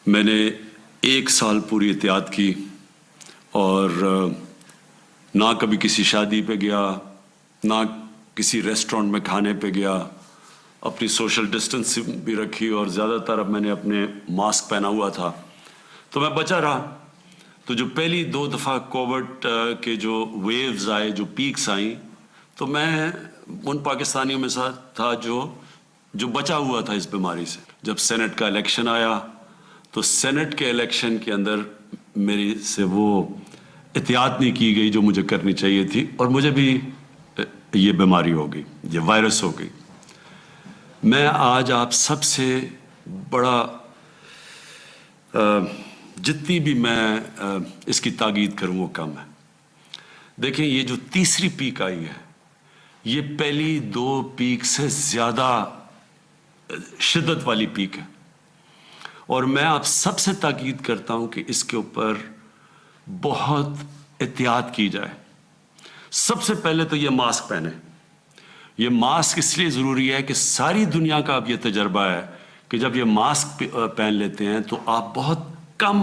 میں نے 1 سال پوری احتیاط کی اور نہ کبھی کسی شادی پہ گیا، نہ کسی ریسٹورنٹ میں کھانے پہ گیا، اپنی سوشل ڈسٹنس بھی رکھی اور زیادہ تر اب میں نے اپنے ماسک پہنا ہوا تھا تو میں بچا رہا۔ تو جو پہلی 2 دفعہ کووڈ کے جو ویوز آئے، جو پیکس آئیں، تو میں ان پاکستانیوں میں ساتھ تھا جو بچا ہوا تھا اس بیماری سے۔ جب سینٹ کا الیکشن آیا تو سینٹ کے الیکشن کے اندر میری سے وہ احتیاط نہیں کی گئی جو مجھے کرنی چاہیے تھی، اور مجھے بھی یہ بیماری ہو گئی، یہ وائرس ہو گئی۔ میں آج آپ سب سے بڑا جتنی بھی میں اس کی تاکید کروں وہ کم ہے۔ دیکھیں، یہ جو تیسری پیک آئی ہے یہ پہلی 2 پیک سے زیادہ شدت والی پیک ہے، اور میں آپ سب سے تاکید کرتا ہوں کہ اس کے اوپر بہت احتیاط کی جائے۔ سب سے پہلے تو یہ ماسک پہنے۔ یہ ماسک اس لیے ضروری ہے کہ ساری دنیا کا اب یہ تجربہ ہے کہ جب یہ ماسک پہن لیتے ہیں تو آپ بہت کم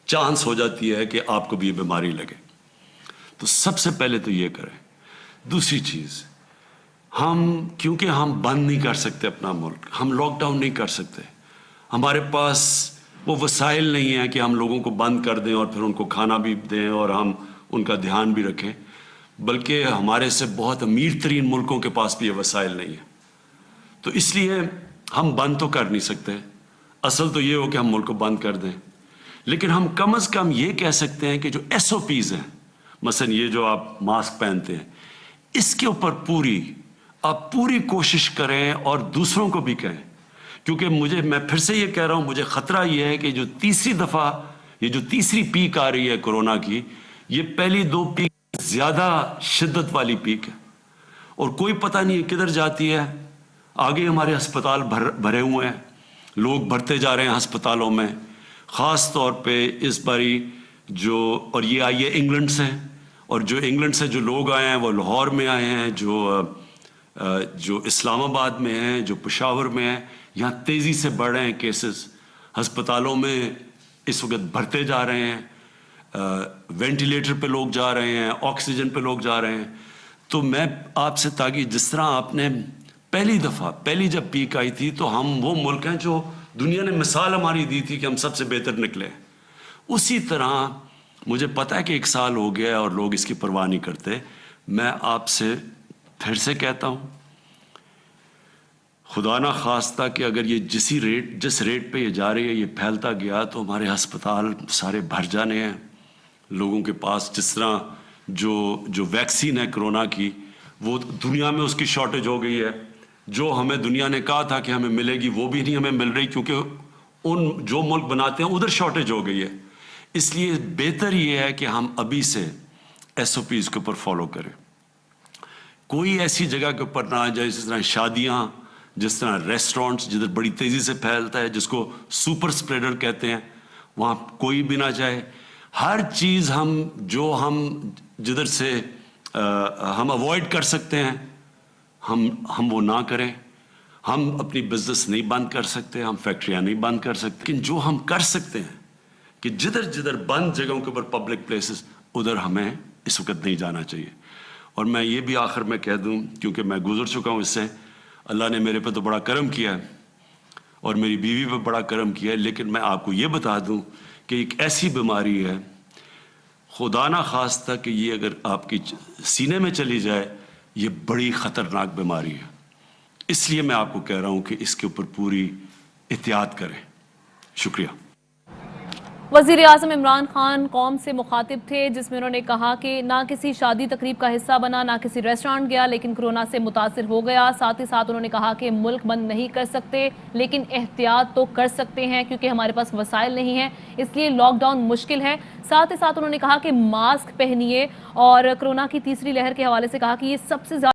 چانس ہو جاتی ہے کہ آپ کو بھی یہ بیماری لگے۔ تو سب سے پہلے تو یہ کریں۔ دوسری چیز، کیونکہ ہم بند نہیں کر سکتے اپنا ملک، ہم لاک ڈاؤن نہیں کر سکتے، ہمارے پاس وہ وسائل نہیں ہیں کہ ہم لوگوں کو بند کر دیں اور پھر ان کو کھانا بھی دیں اور ہم ان کا دھیان بھی رکھیں، بلکہ ہمارے سے بہت امیر ترین ملکوں کے پاس بھی یہ وسائل نہیں ہیں۔ تو اس لیے ہم بند تو کر نہیں سکتے، اصل تو یہ ہو کہ ہم ملک کو بند کر دیں، لیکن ہم کم از کم یہ کہہ سکتے ہیں کہ جو SOPs ہیں، مثلا یہ جو آپ ماسک پہنتے ہیں، اس کے اوپر آپ پوری کوشش کریں اور دوسروں کو بھی کہیں، کیونکہ میں پھر سے یہ کہہ رہا ہوں، مجھے خطرہ یہ ہے کہ جو تیسری پیک آ رہی ہے کورونا کی، یہ پہلی 2 پیک زیادہ شدت والی پیک ہے، اور کوئی پتہ نہیں کدھر جاتی ہے۔ آگے ہمارے ہسپتال بھرے ہوئے ہیں، لوگ بھرتے جا رہے ہیں ہسپتالوں میں، خاص طور پہ اس باری اور یہ آئی ہے انگلینڈ سے، اور جو انگلینڈ سے جو لوگ آئے ہیں وہ لاہور میں آئے ہیں، جو اسلام آباد میں ہیں، جو پشاور میں ہیں، یہاں تیزی سے بڑھ رہے ہیں کیسز، ہسپتالوں میں اس وقت بھرتے جا رہے ہیں، وینٹیلیٹر پہ لوگ جا رہے ہیں، آکسیجن پہ لوگ جا رہے ہیں۔ تو میں آپ سے تاکہ جس طرح آپ نے پہلی جب پیک آئی تھی تو ہم وہ ملک ہیں جو دنیا نے مثال ہماری دی تھی کہ ہم سب سے بہتر نکلے، اسی طرح مجھے پتا ہے کہ 1 سال ہو گیا اور لوگ اس کی پرواہ نہیں کرتے۔ میں آپ سے پھر سے کہتا ہوں، خدا نہ خواستہ کہ اگر یہ جس ریٹ پہ یہ جا رہی ہے، یہ پھیلتا گیا تو ہمارے ہسپتال سارے بھر جانے ہیں لوگوں کے پاس۔ جس طرح جو ویکسین ہے کرونا کی، وہ دنیا میں اس کی شارٹیج ہو گئی ہے، جو ہمیں دنیا نے کہا تھا کہ ہمیں ملے گی وہ بھی نہیں ہمیں مل رہی، کیونکہ جو ملک بناتے ہیں ادھر شارٹیج ہو گئی ہے۔ اس لیے بہتر یہ ہے کہ ہم ابھی سے SOPs کے اوپر فالو کریں، کوئی ایسی جگہ کے اوپر نہ جائے جس طرح شادیاں، جس طرح ریسٹورنٹس جدھر بڑی تیزی سے پھیلتا ہے، جس کو سپر اسپریڈر کہتے ہیں، وہاں کوئی بھی نہ جائے۔ ہر چیز ہم جدھر سے ہم اوائڈ کر سکتے ہیں ہم وہ نہ کریں۔ ہم اپنی بزنس نہیں بند کر سکتے، ہم فیکٹریاں نہیں بند کر سکتے، لیکن جو ہم کر سکتے ہیں کہ جدھر بند جگہوں کے اوپر پبلک پلیسز، ادھر ہمیں اس وقت نہیں جانا چاہیے۔ اور میں یہ بھی آخر میں کہہ دوں، کیونکہ میں گزر چکا ہوں اس سے، اللہ نے میرے پہ تو بڑا کرم کیا ہے اور میری بیوی پہ بڑا کرم کیا ہے، لیکن میں آپ کو یہ بتا دوں کہ ایک ایسی بیماری ہے، خدا نہ خواستہ کہ یہ اگر آپ کی سینے میں چلی جائے، یہ بڑی خطرناک بیماری ہے۔ اس لیے میں آپ کو کہہ رہا ہوں کہ اس کے اوپر پوری احتیاط کریں۔ شکریہ۔ وزیر اعظم عمران خان قوم سے مخاطب تھے، جس میں انہوں نے کہا کہ نہ کسی شادی تقریب کا حصہ بنا، نہ کسی ریسٹورانٹ گیا، لیکن کورونا سے متاثر ہو گیا۔ ساتھ ہی ساتھ انہوں نے کہا کہ ملک بند نہیں کر سکتے، لیکن احتیاط تو کر سکتے ہیں کیونکہ ہمارے پاس وسائل نہیں ہیں، اس لیے لاک ڈاؤن مشکل ہے۔ ساتھ ہی ساتھ انہوں نے کہا کہ ماسک پہنیے، اور کورونا کی تیسری لہر کے حوالے سے کہا کہ یہ سب سے زیادہ